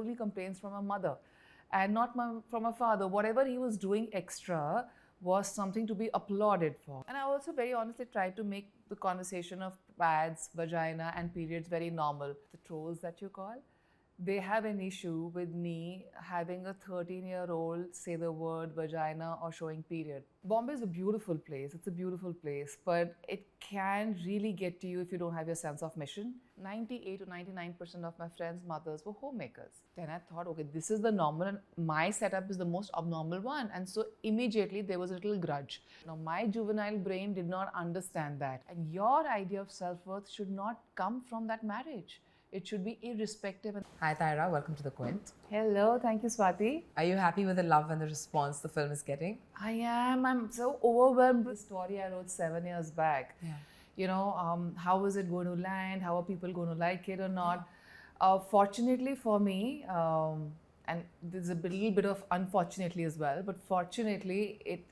only complaints from my mother and not from my father. Whatever he was doing extra was something to be applauded for. And I also very honestly tried to make the conversation of pads, vagina, and periods very normal. The trolls that you call, they have an issue with me having a 13-year-old say the word vagina or showing period. Bombay is a beautiful place. It's a beautiful place, but it can really get to you if you don't have your sense of mission. 98 to 99% of my friends' mothers were homemakers. Then I thought, okay, this is the normal and my setup is the most abnormal one. And so immediately there was a little grudge. Now my juvenile brain did not understand that. And your idea of self-worth should not come from that marriage. It should be irrespective. Hi Tahira, welcome to the Quint. Hello, thank you, Swati. Are you happy with the love and the response the film is getting? I am. I'm so overwhelmed with the story I wrote 7 years back. Yeah. You know, how is it going to land? How are people going to like it or not? Fortunately for me, and there's a little bit of unfortunately as well, but fortunately,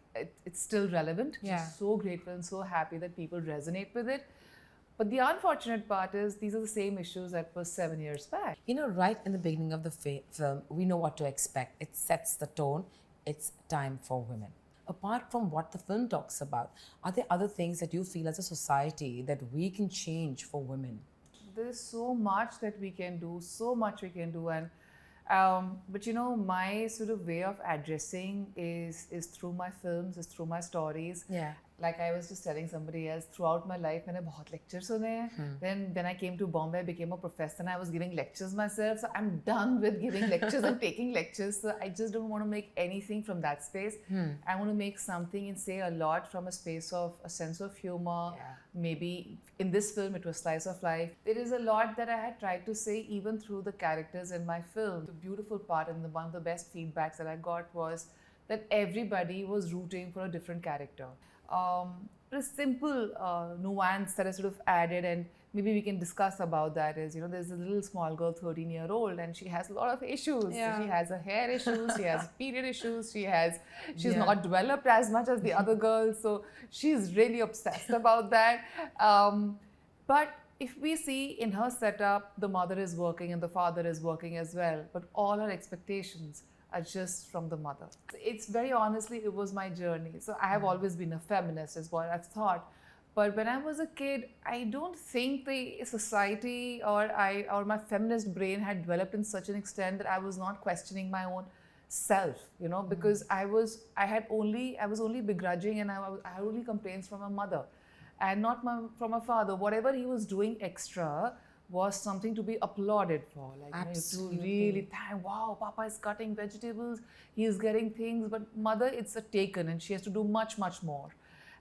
it's still relevant. Yeah. Just so grateful and so happy that people resonate with it. But the unfortunate part is these are the same issues that were 7 years back. You know, right in the beginning of the film, we know what to expect. It sets the tone. It's time for women. Apart from what the film talks about, are there other things that you feel as a society that we can change for women? There's so much that we can do, so much we can do. And but you know, my sort of way of addressing is through my films, is through my stories. Yeah. Like I was just telling somebody else, throughout my life, मैंने बहुत lectures सुने हैं. Then when I came to Bombay, I became a professor and I was giving lectures myself. So I'm done with giving lectures and taking lectures. So I just don't want to make anything from that space. I want to make something and say a lot from a space of a sense of humor. Yeah. Maybe in this film, it was slice of life. There is a lot that I had tried to say even through the characters in my film. The beautiful part and one of the best feedbacks that I got was that everybody was rooting for a different character. A simple nuance that I sort of added, and maybe we can discuss about that is, you know, there's a little small girl, 13-year-old, and she has a lot of issues. Yeah. She has her hair issues, she has period issues, she's Yeah. not developed as much as the other girls, so she's really obsessed about that. But if we see in her setup, the mother is working and the father is working as well, but all her expectations are just from the mother. It's very honestly, it was my journey. So I have always been a feminist is what I've thought. But when I was a kid, I don't think the society or my feminist brain had developed in such an extent that I was not questioning my own self, you know, because I was only begrudging and I had only complaints from my mother and not from my father. Whatever he was doing extra was something to be applauded for. Like, Absolutely. you know, to really thank, wow, Papa is cutting vegetables, he is getting things, but mother, it's a taken and she has to do much, much more.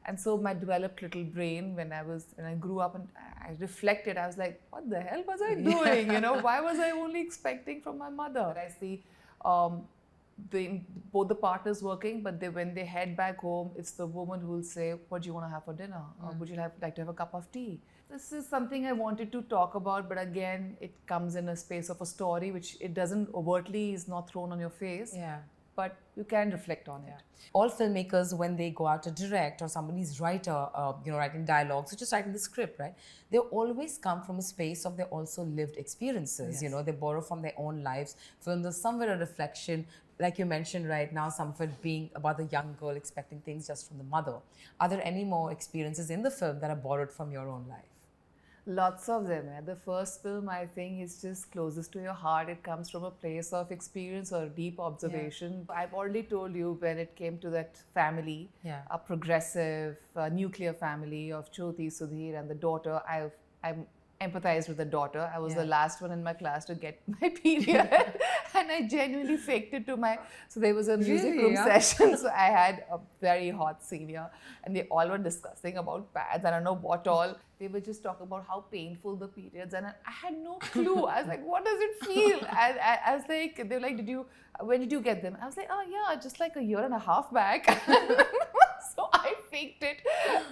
And so my developed little brain, when I grew up and I reflected, I was like, what the hell was I doing? You know, why was I only expecting from my mother? I see both the partners working, but when they head back home, it's the woman who will say, what do you want to have for dinner? Or would you like to have a cup of tea? This is something I wanted to talk about, but again, it comes in a space of a story, which it doesn't overtly is not thrown on your face. Yeah. But you can reflect on it. All filmmakers, when they go out to direct or somebody's writer, writing dialogues or just writing the script, right? They always come from a space of their also lived experiences. Yes. You know, they borrow from their own lives. Film, there's somewhere a reflection, like you mentioned right now, some of it being about the young girl expecting things just from the mother. Are there any more experiences in the film that are borrowed from your own life? Lots of them. The first film, I think, is just closest to your heart. It comes from a place of experience or deep observation. Yeah. I've already told you when it came to that family, a progressive nuclear family of Jyoti, Sudhir and the daughter. I'm empathized with the daughter. I was the last one in my class to get my period and I genuinely faked it so there was a music room session, so I had a very hot senior and they all were discussing about pads, I don't know what all. They were just talking about how painful the periods and I had no clue. I was like, what does it feel? I was like, they were like, when did you get them? I was like, oh yeah, just like a year and a half back. So I faked it.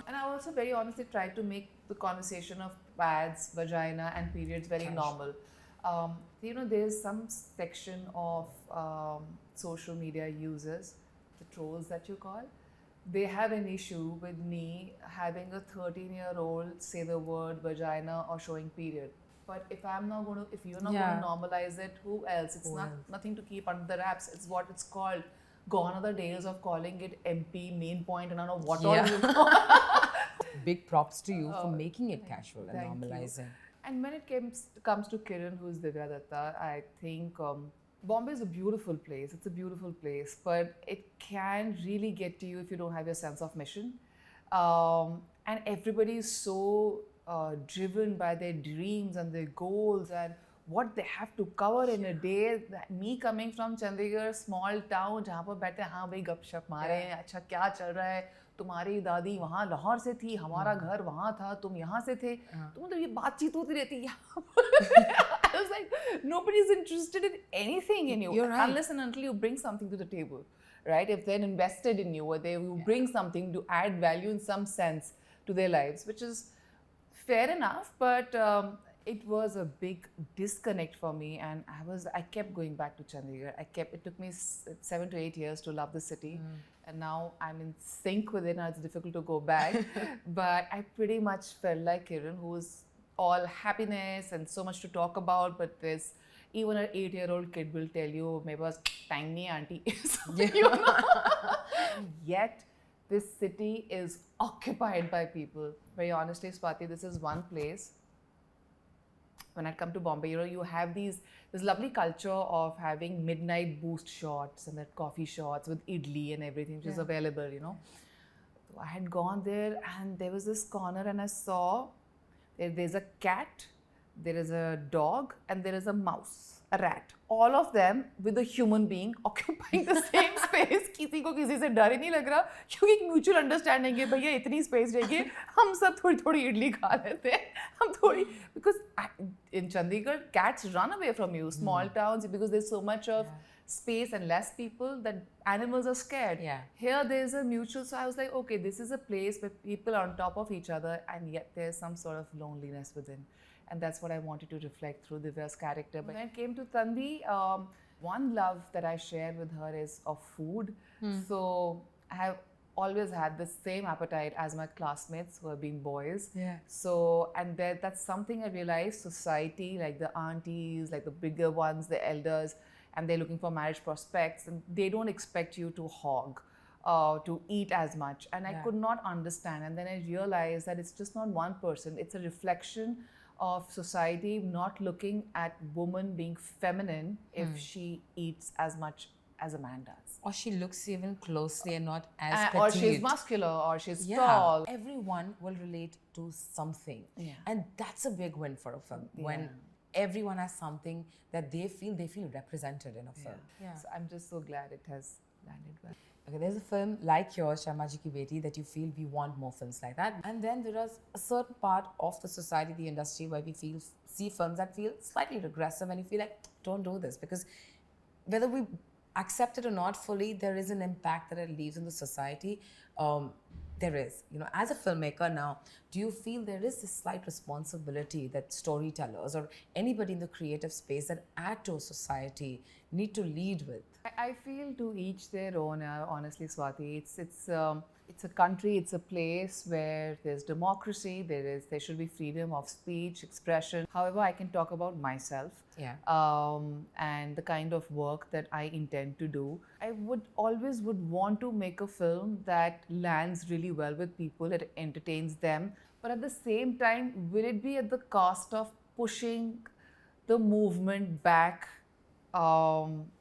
And I also very honestly tried to make the conversation of pads, vagina and periods very normal. You know, there's some section of social media users, the trolls that you call, they have an issue with me having a 13-year-old say the word vagina or showing period. But if I'm not going to, if you're not going to normalize it, who else? It's nothing to keep under the wraps. It's what it's called. Gone are the days of calling it MP, main point, and I don't know what all. Big props to you for making it casual and normalizing. And when it comes to Kiran, who's Divya Datta, I think Bombay is a beautiful place. It's a beautiful place, but it can really get to you if you don't have your sense of mission. And everybody is so driven by their dreams and their goals and what they have to cover in a day. Me coming from Chandigarh, small town, जहाँ पर बैठे हाँ भाई गपशप मारे हैं, अच्छा क्या चल रहा है, तुम्हारी दादी वहाँ लाहौर से थी, हमारा घर वहाँ था, तुम यहाँ से थे, तो मतलब ये बातचीत होती रहती यहाँ I was like, nobody's interested in anything in you. You're right. Unless and until you bring something to the table, right? If they're invested in you or they will bring something to add value in some sense to their lives, which is fair enough, but it was a big disconnect for me, and I kept going back to Chandigarh. It took me 7 to 8 years to love the city, and now I'm in sync with it. Now it's difficult to go back, but I pretty much felt like Kiran, who's all happiness and so much to talk about, but there's even an 8-year-old kid will tell you, "Maybe was time nahi auntie." You know? Yet this city is occupied by people. Very honestly, Swati, this is one place. When I come to Bombay, you have this lovely culture of having midnight boost shots and that coffee shots with idli and everything, which is available, So I had gone there and there was this corner and I saw there's a cat, there is a dog, and there is a mouse, a rat. All of them with a human being occupying the same space. किसी को किसी से डर ही नहीं लग रहा क्योंकि एक mutual understanding है भैया इतनी space रहेगी हम सब थोड़ी इडली खा लेते हैं हम थोड़ी because in Chandigarh cats run away from you, small towns, because there's so much of space and less people that animals are scared. Here there's a mutual, so I was like, okay, this is a place where people are on top of each other and yet there's some sort of loneliness within. And that's what I wanted to reflect through Divya's character. But when it came to Tanvi, one love that I share with her is of food. So I have always had the same appetite as my classmates who have been boys. So, and that's something I realized, society, like the aunties, like the bigger ones, the elders, and they're looking for marriage prospects, and they don't expect you to hog, to eat as much. And I could not understand. And then I realized that it's just not one person, it's a reflection of society not looking at woman being feminine if she eats as much as a man does. Or she looks even closely and not as petite. Or she's muscular, or she's tall. Everyone will relate to something. And that's a big win for a film. When everyone has something that they feel represented in a film. So I'm just so glad it has landed well. Okay, there's a film like yours, Sharmaji ki Beti, that you feel we want more films like that. And then there is a certain part of the society, the industry, where we see films that feel slightly regressive and you feel like, don't do this. Because whether we accept it or not fully, there is an impact that it leaves in the society. There is. As a filmmaker now, do you feel there is this slight responsibility that storytellers or anybody in the creative space that add to a society need to lead with? I feel to each their own, honestly, Swati. It's a country, it's a place where there's democracy, there should be freedom of speech, expression. However, I can talk about myself and the kind of work that I intend to do. I would want to make a film that lands really well with people, that entertains them. But at the same time, will it be at the cost of pushing the movement back,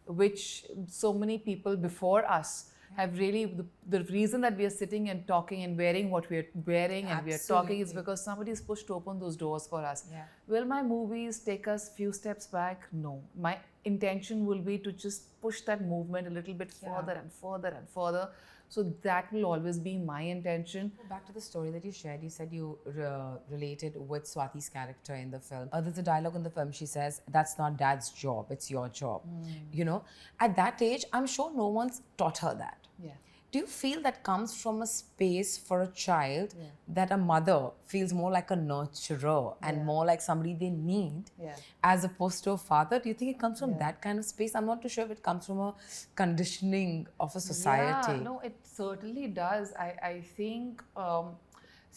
which so many people before us have really, the reason that we are sitting and talking and wearing what we are wearing and we are talking is because somebody's pushed open those doors for us. Will my movies take us few steps back? No. My intention will be to just push that movement a little bit further and further and further. So that will always be my intention. Back to the story that you shared, you said you related with Swati's character in the film. There's a dialogue in the film, she says, that's not dad's job, it's your job. At that age, I'm sure no one's taught her that. Do you feel that comes from a space for a child that a mother feels more like a nurturer and more like somebody they need as opposed to a father? Do you think it comes from that kind of space? I'm not too sure if it comes from a conditioning of a society. No, it certainly does. I think,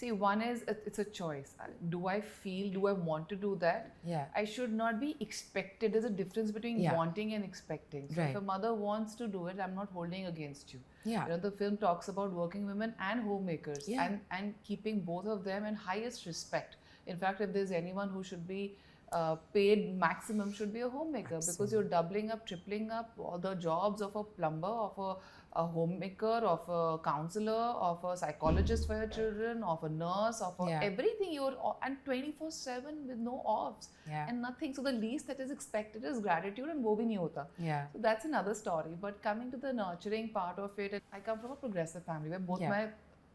See, one is it's a choice. Do I feel, do I want to do that? Yeah. I should not be expected. There's a difference between wanting and expecting. So if a mother wants to do it, I'm not holding against you. Yeah. You know, the film talks about working women and homemakers and keeping both of them in highest respect. In fact, if there's anyone who should be paid maximum, should be a homemaker. Absolutely. Because you're doubling up, tripling up all the jobs of a plumber, of a homemaker, of a counselor, of a psychologist for your children, of a nurse, of everything. And 24/7 with no offs and nothing. So the least that is expected is gratitude, and wo bhi nahi hota. So that's another story. But coming to the nurturing part of it, I come from a progressive family where both my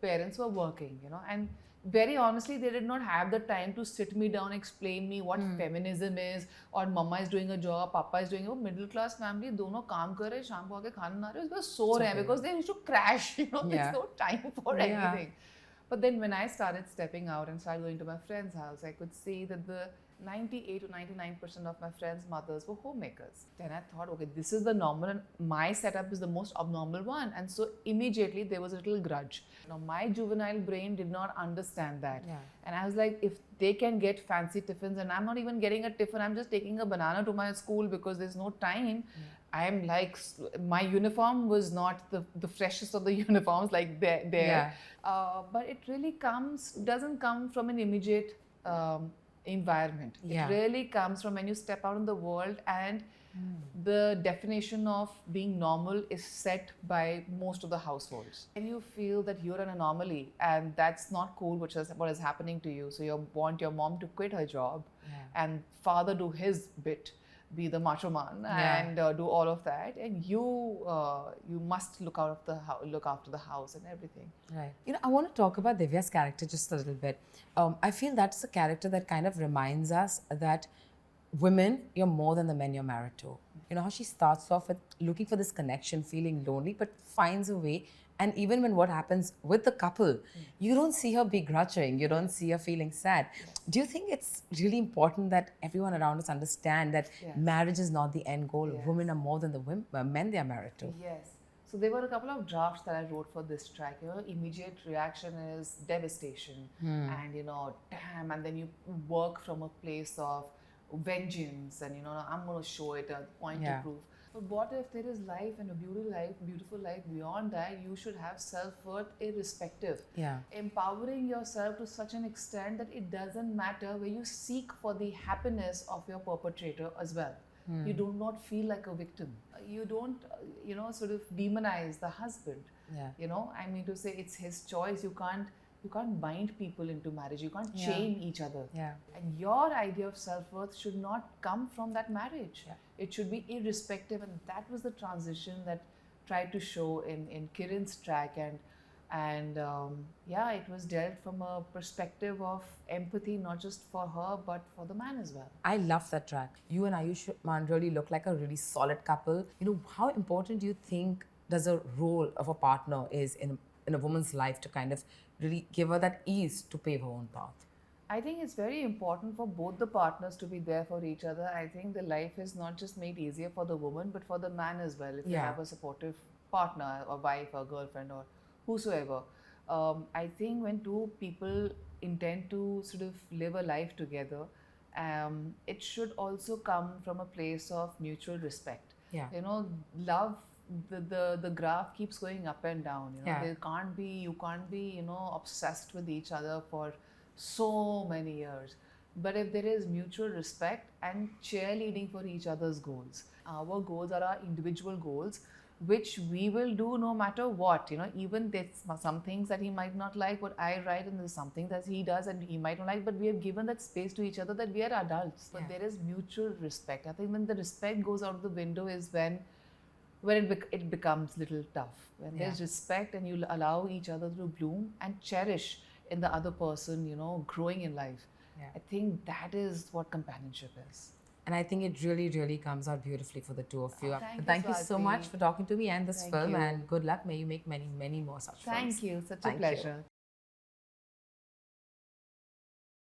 parents were working, you know, and very honestly, they did not have the time to sit me down, explain me what feminism is, or mama is doing a job, papa is doing a middle class family, dono kaam kar rahe, shaam ko aake khana bana rahe, us so rahe because they used to crash, you know, there's no time for anything. But then when I started stepping out and started going to my friend's house, I could see that the 98 to 99% of my friends' mothers were homemakers. Then I thought, okay, this is the normal and my setup is the most abnormal one. And so immediately there was a little grudge. Now my juvenile brain did not understand that. And I was like, if they can get fancy tiffins and I'm not even getting a tiffin, I'm just taking a banana to my school because there's no time. I'm like, my uniform was not the freshest of the uniforms like there. But it really doesn't come from an immediate environment. It really comes from when you step out in the world and the definition of being normal is set by most of the households. And you feel that you're an anomaly and that's not cool, which is what is happening to you. So you want your mom to quit her job and father do his bit, be the macho man and do all of that, and you must look after the house and everything. Right. You know, I want to talk about Divya's character just a little bit. I feel that's a character that kind of reminds us that women, you're more than the men you're married to. You know how she starts off with looking for this connection, feeling lonely, but finds a way. And even when what happens with the couple, you don't see her begrudging, you don't see her feeling sad. Do you think it's really important that everyone around us understand that marriage is not the end goal? Women are more than the men they are married to. Yes. So there were a couple of drafts that I wrote for this track. You know, immediate reaction is devastation and, you know, damn, and then you work from a place of vengeance and, you know, I'm going to show it a point to prove. But what if there is life and a beautiful life beyond that? You should have self-worth irrespective. Empowering yourself to such an extent that it doesn't matter where you seek for the happiness of your perpetrator as well. You do not feel like a victim. You don't, you know, sort of demonize the husband. You know, I mean to say it's his choice. You can't bind people into marriage. You can't chain each other. And your idea of self-worth should not come from that marriage. It should be irrespective. And that was the transition that tried to show in Kiran's track. And it was dealt from a perspective of empathy, not just for her, but for the man as well. I love that track. You and Ayushmann really look like a really solid couple. You know, how important do you think does a role of a partner is in a woman's life to kind of really give her that ease to pave her own path? I think it's very important for both the partners to be there for each other. I think the life is not just made easier for the woman, but for the man as well. If you have a supportive partner, or wife, or girlfriend, or whosoever. I think when two people intend to sort of live a life together, it should also come from a place of mutual respect. You know, love, the graph keeps going up and down. You know, you can't be, you know, obsessed with each other for so many years. But if there is mutual respect and cheerleading for each other's goals, our goals are our individual goals, which we will do no matter what. You know, even there's some things that he might not like what I write, and there's something that he does and he might not like, but we have given that space to each other that we are adults. But there is mutual respect. I think when the respect goes out of the window is when it becomes a little tough. When there's respect and you allow each other to bloom and cherish in the other person, you know, growing in life. I think that is what companionship is. And I think it really, really comes out beautifully for the two of you. Thank you so much for talking to me and this film, and good luck. May you make many, many more such films. Thank you. Such a pleasure.